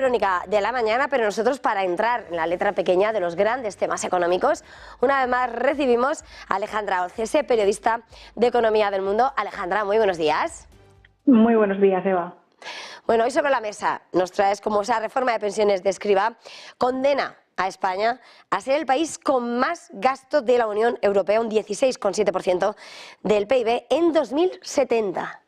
Crónica de la mañana, pero nosotros, para entrar en la letra pequeña de los grandes temas económicos, una vez más recibimos a Alejandra Olcese, periodista de Economía del Mundo. Alejandra, muy buenos días. Muy buenos días, Eva. Bueno, hoy sobre la mesa nos traes como esa reforma de pensiones de Escrivá condena a España a ser el país con más gasto de la Unión Europea, un 16,7% del PIB en 2070.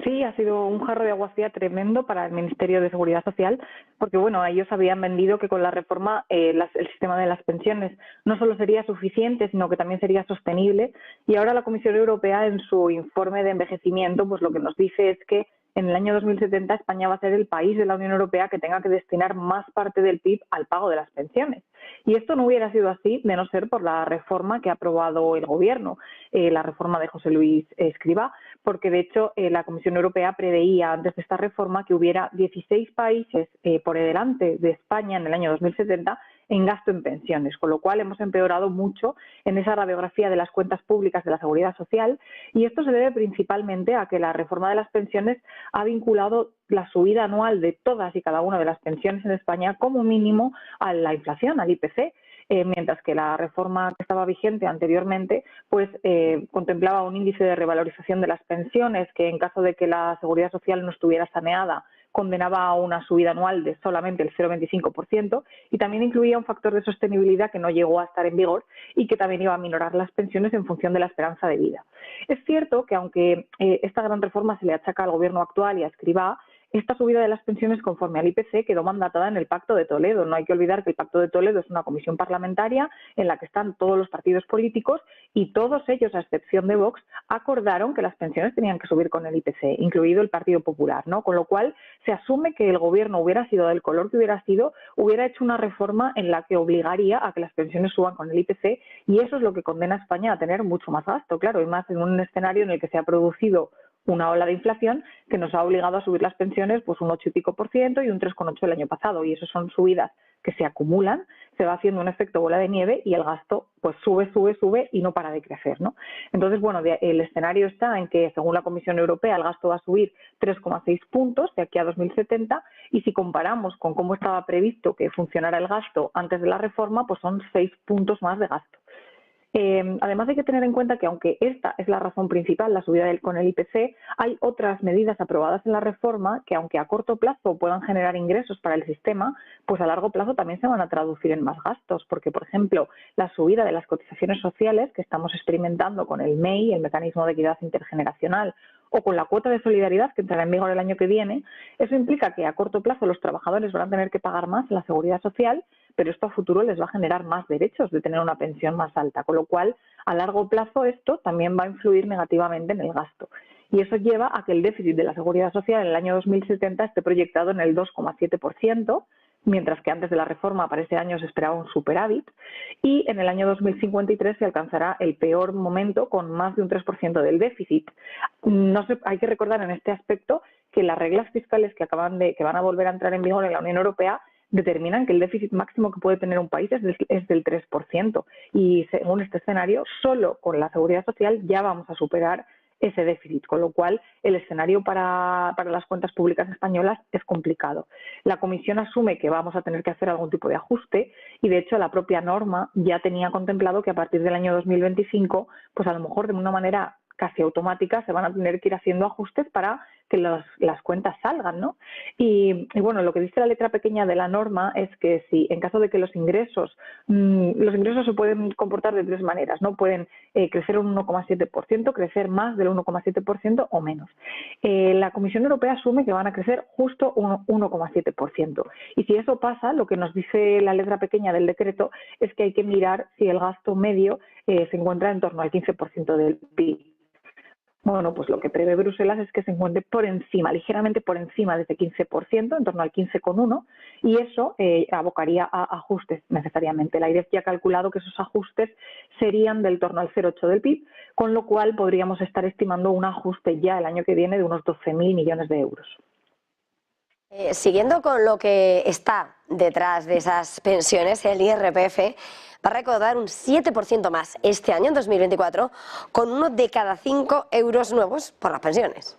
Sí, ha sido un jarro de agua fría tremendo para el Ministerio de Seguridad Social, porque bueno, ellos habían vendido que con la reforma el sistema de las pensiones no solo sería suficiente, sino que también sería sostenible. Y ahora la Comisión Europea, en su informe de envejecimiento, pues lo que nos dice es que en el año 2070 España va a ser el país de la Unión Europea que tenga que destinar más parte del PIB al pago de las pensiones. Y esto no hubiera sido así de no ser por la reforma que ha aprobado el Gobierno, la reforma de José Luis Escrivá, porque de hecho la Comisión Europea preveía antes de esta reforma que hubiera 16 países por delante de España en el año 2070 en gasto en pensiones, con lo cual hemos empeorado mucho en esa radiografía de las cuentas públicas de la Seguridad Social, y esto se debe principalmente a que la reforma de las pensiones ha vinculado la subida anual de todas y cada una de las pensiones en España como mínimo a la inflación, al IPC, mientras que la reforma que estaba vigente anteriormente pues contemplaba un índice de revalorización de las pensiones que, en caso de que la Seguridad Social no estuviera saneada, condenaba a una subida anual de solamente el 0,25%, y también incluía un factor de sostenibilidad que no llegó a estar en vigor y que también iba a minorar las pensiones en función de la esperanza de vida. Es cierto que, aunque esta gran reforma se le achaca al Gobierno actual y a Escrivá, esta subida de las pensiones conforme al IPC quedó mandatada en el Pacto de Toledo. No hay que olvidar que el Pacto de Toledo es una comisión parlamentaria en la que están todos los partidos políticos, y todos ellos, a excepción de Vox, acordaron que las pensiones tenían que subir con el IPC, incluido el Partido Popular, ¿no? Con lo cual se asume que el Gobierno, hubiera sido del color que hubiera sido, hubiera hecho una reforma en la que obligaría a que las pensiones suban con el IPC, y eso es lo que condena a España a tener mucho más gasto, claro, y más en un escenario en el que se ha producido una ola de inflación que nos ha obligado a subir las pensiones pues un 8 y pico % y un 3,8 el año pasado, y eso son subidas que se acumulan, se va haciendo un efecto bola de nieve y el gasto pues sube y no para de crecer, ¿no? Entonces, bueno, el escenario está en que, según la Comisión Europea, el gasto va a subir 3,6 puntos de aquí a 2070, y si comparamos con cómo estaba previsto que funcionara el gasto antes de la reforma, pues son 6 puntos más de gasto. Además, hay que tener en cuenta que, aunque esta es la razón principal, la subida con el IPC, hay otras medidas aprobadas en la reforma que, aunque a corto plazo puedan generar ingresos para el sistema, pues a largo plazo también se van a traducir en más gastos, porque, por ejemplo, la subida de las cotizaciones sociales que estamos experimentando con el MEI, el Mecanismo de Equidad Intergeneracional, o con la cuota de solidaridad que entrará en vigor el año que viene, eso implica que a corto plazo los trabajadores van a tener que pagar más en la seguridad social, pero esto a futuro les va a generar más derechos de tener una pensión más alta, con lo cual a largo plazo esto también va a influir negativamente en el gasto. Y eso lleva a que el déficit de la seguridad social en el año 2070 esté proyectado en el 2,7%, mientras que antes de la reforma para ese año se esperaba un superávit, y en el año 2053 se alcanzará el peor momento con más de un 3% del déficit. Hay que recordar en este aspecto que las reglas fiscales que van a volver a entrar en vigor en la Unión Europea determinan que el déficit máximo que puede tener un país es del 3%, y según este escenario, solo con la seguridad social ya vamos a superar ese déficit, con lo cual el escenario para las cuentas públicas españolas es complicado. La Comisión asume que vamos a tener que hacer algún tipo de ajuste, y de hecho la propia norma ya tenía contemplado que a partir del año 2025, pues a lo mejor de una manera casi automática se van a tener que ir haciendo ajustes para que las cuentas salgan, ¿no? Y bueno, lo que dice la letra pequeña de la norma es que si en caso de que los ingresos se pueden comportar de tres maneras, ¿no? Pueden crecer un 1,7%, crecer más del 1,7% o menos. La Comisión Europea asume que van a crecer justo un 1,7%. Y si eso pasa, lo que nos dice la letra pequeña del decreto es que hay que mirar si el gasto medio se encuentra en torno al 15% del PIB. Bueno, pues lo que prevé Bruselas es que se encuentre por encima, ligeramente por encima de ese 15%, en torno al 15,1%, y eso abocaría a ajustes necesariamente. La IREF ya ha calculado que esos ajustes serían del torno al 0,8% del PIB, con lo cual podríamos estar estimando un ajuste ya el año que viene de unos 12.000 millones de euros. Siguiendo con lo que está detrás de esas pensiones, el IRPF va a recaudar un 7% más este año, en 2024, con 1 de cada 5 euros nuevos por las pensiones.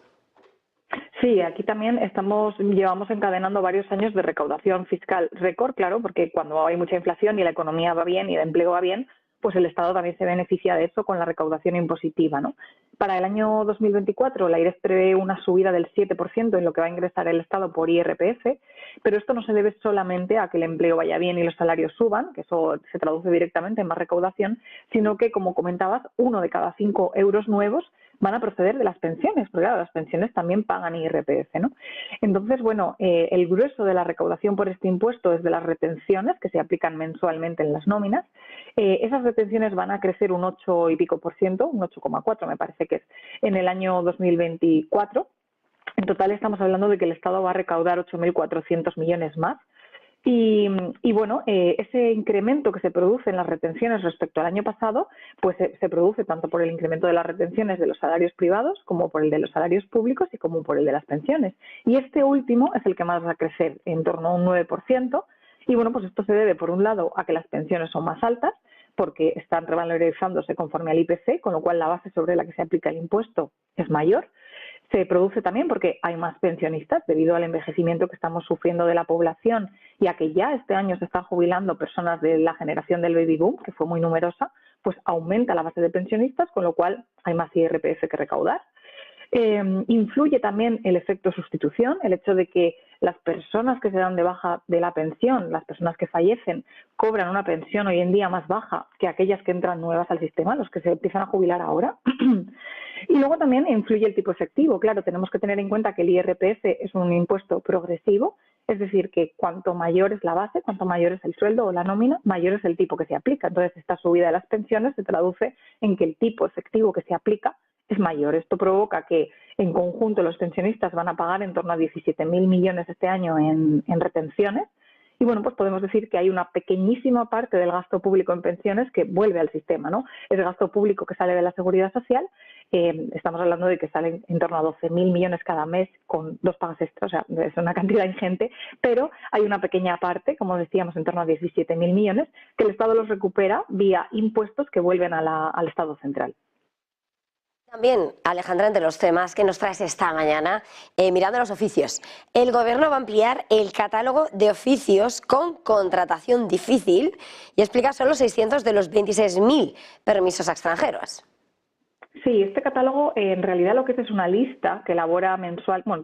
Sí, aquí también llevamos encadenando varios años de recaudación fiscal récord, claro, porque cuando hay mucha inflación y la economía va bien y el empleo va bien, pues el Estado también se beneficia de eso con la recaudación impositiva, ¿no? Para el año 2024, la IREF prevé una subida del 7% en lo que va a ingresar el Estado por IRPF, pero esto no se debe solamente a que el empleo vaya bien y los salarios suban, que eso se traduce directamente en más recaudación, sino que, como comentabas, 1 de cada 5 euros nuevos van a proceder de las pensiones, porque claro, las pensiones también pagan IRPF, ¿no? Entonces, bueno, el grueso de la recaudación por este impuesto es de las retenciones que se aplican mensualmente en las nóminas. Esas retenciones van a crecer un 8 y pico por ciento, un 8,4 me parece que es, en el año 2024. En total estamos hablando de que el Estado va a recaudar 8.400 millones más. Y bueno, ese incremento que se produce en las retenciones respecto al año pasado, pues se produce tanto por el incremento de las retenciones de los salarios privados como por el de los salarios públicos y como por el de las pensiones. Y este último es el que más va a crecer, en torno a un 9%. Y bueno, pues esto se debe, por un lado, a que las pensiones son más altas, porque están revalorizándose conforme al IPC, con lo cual la base sobre la que se aplica el impuesto es mayor. Se produce también porque hay más pensionistas debido al envejecimiento que estamos sufriendo de la población y a que ya este año se están jubilando personas de la generación del baby boom, que fue muy numerosa, pues aumenta la base de pensionistas, con lo cual hay más IRPF que recaudar. Influye también el efecto sustitución, el hecho de que las personas que se dan de baja de la pensión, las personas que fallecen, cobran una pensión hoy en día más baja que aquellas que entran nuevas al sistema, los que se empiezan a jubilar ahora. Y luego también influye el tipo efectivo. Claro, tenemos que tener en cuenta que el IRPF es un impuesto progresivo, es decir, que cuanto mayor es la base, cuanto mayor es el sueldo o la nómina, mayor es el tipo que se aplica. Entonces, esta subida de las pensiones se traduce en que el tipo efectivo que se aplica es mayor. Esto provoca que, en conjunto, los pensionistas van a pagar en torno a 17.000 millones este año en retenciones. Y bueno, pues podemos decir que hay una pequeñísima parte del gasto público en pensiones que vuelve al sistema, ¿no? Es gasto público que sale de la seguridad social. Estamos hablando de que salen en torno a 12.000 millones cada mes con 2 pagas extras, o sea, es una cantidad ingente, pero hay una pequeña parte, como decíamos, en torno a 17.000 millones, que el Estado los recupera vía impuestos que vuelven al Estado central. También, Alejandra, entre los temas que nos traes esta mañana, mirando los oficios, el Gobierno va a ampliar el catálogo de oficios con contratación difícil y explica solo 600 de los 26.000 permisos a extranjeros. Sí, este catálogo en realidad lo que es una lista que elabora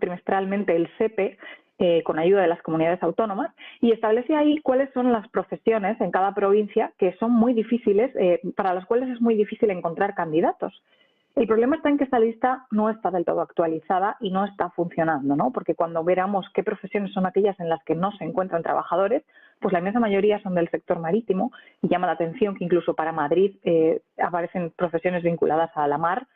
trimestralmente el SEPE con ayuda de las comunidades autónomas y establece ahí cuáles son las profesiones en cada provincia que son muy difíciles, para las cuales es muy difícil encontrar candidatos. El problema está en que esta lista no está del todo actualizada y no está funcionando, ¿no? Porque cuando veamos qué profesiones son aquellas en las que no se encuentran trabajadores, pues la inmensa mayoría son del sector marítimo y llama la atención que incluso para Madrid aparecen profesiones vinculadas a la mar,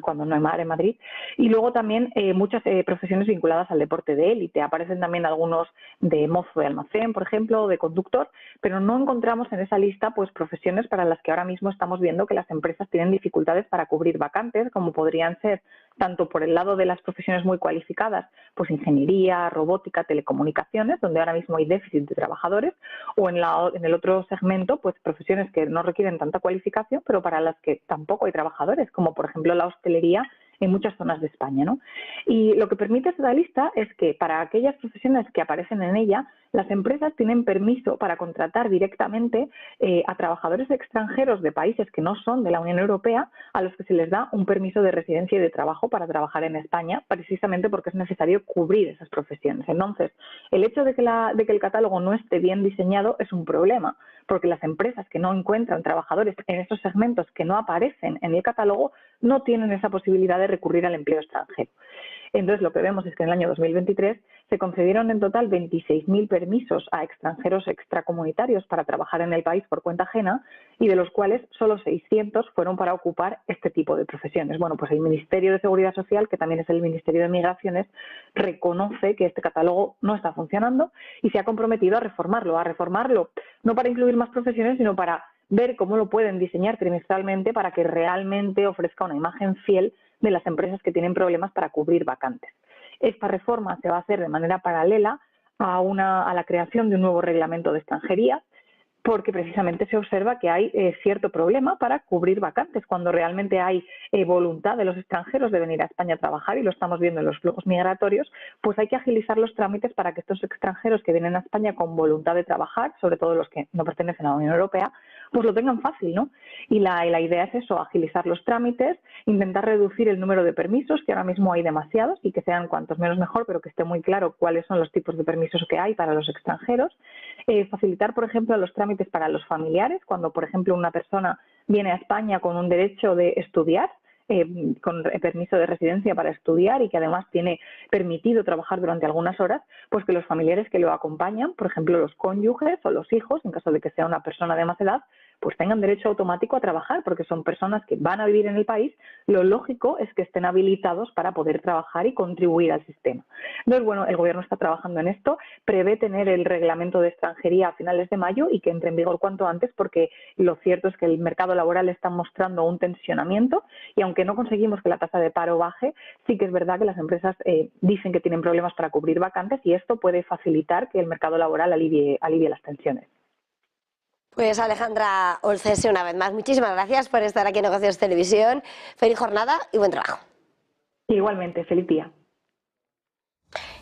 cuando no hay mar en Madrid, y luego también muchas profesiones vinculadas al deporte de élite. Aparecen también algunos de mozo de almacén, por ejemplo, o de conductor, pero no encontramos en esa lista pues profesiones para las que ahora mismo estamos viendo que las empresas tienen dificultades para cubrir vacantes, como podrían ser tanto por el lado de las profesiones muy cualificadas, pues ingeniería, robótica, telecomunicaciones, donde ahora mismo hay déficit de trabajadores, o en el otro segmento, pues profesiones que no requieren tanta cualificación, pero para las que tampoco hay trabajadores, como por ejemplo la hostelería en muchas zonas de España, ¿no? Y lo que permite esta lista es que para aquellas profesiones que aparecen en ella, las empresas tienen permiso para contratar directamente a trabajadores extranjeros de países que no son de la Unión Europea, a los que se les da un permiso de residencia y de trabajo para trabajar en España, precisamente porque es necesario cubrir esas profesiones. Entonces, el hecho de que el catálogo no esté bien diseñado es un problema, porque las empresas que no encuentran trabajadores en esos segmentos que no aparecen en el catálogo no tienen esa posibilidad de recurrir al empleo extranjero. Entonces, lo que vemos es que en el año 2023 se concedieron en total 26.000 permisos a extranjeros extracomunitarios para trabajar en el país por cuenta ajena y de los cuales solo 600 fueron para ocupar este tipo de profesiones. Bueno, pues el Ministerio de Seguridad Social, que también es el Ministerio de Migraciones, reconoce que este catálogo no está funcionando y se ha comprometido a reformarlo no para incluir más profesiones, sino para ver cómo lo pueden diseñar trimestralmente para que realmente ofrezca una imagen fiel de las empresas que tienen problemas para cubrir vacantes. Esta reforma se va a hacer de manera paralela a la creación de un nuevo reglamento de extranjería porque precisamente se observa que hay cierto problema para cubrir vacantes, cuando realmente hay voluntad de los extranjeros de venir a España a trabajar, y lo estamos viendo en los flujos migratorios, pues hay que agilizar los trámites para que estos extranjeros que vienen a España con voluntad de trabajar, sobre todo los que no pertenecen a la Unión Europea, pues lo tengan fácil, ¿no? Y la idea es eso, agilizar los trámites, intentar reducir el número de permisos, que ahora mismo hay demasiados, y que sean cuantos menos mejor, pero que esté muy claro cuáles son los tipos de permisos que hay para los extranjeros. Facilitar, por ejemplo, los trámites para los familiares, cuando, por ejemplo, una persona viene a España con un derecho de estudiar, con permiso de residencia para estudiar y que además tiene permitido trabajar durante algunas horas, pues que los familiares que lo acompañan, por ejemplo, los cónyuges o los hijos, en caso de que sea una persona de más edad, pues tengan derecho automático a trabajar, porque son personas que van a vivir en el país. Lo lógico es que estén habilitados para poder trabajar y contribuir al sistema. Entonces, bueno, el Gobierno está trabajando en esto, prevé tener el reglamento de extranjería a finales de mayo y que entre en vigor cuanto antes, porque lo cierto es que el mercado laboral está mostrando un tensionamiento, y aunque no conseguimos que la tasa de paro baje, sí que es verdad que las empresas dicen que tienen problemas para cubrir vacantes, y esto puede facilitar que el mercado laboral alivie las tensiones. Pues Alejandra Olcese, una vez más, muchísimas gracias por estar aquí en Negocios Televisión. Feliz jornada y buen trabajo. Igualmente, feliz día.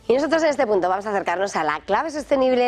Y nosotros en este punto vamos a acercarnos a la clave sostenible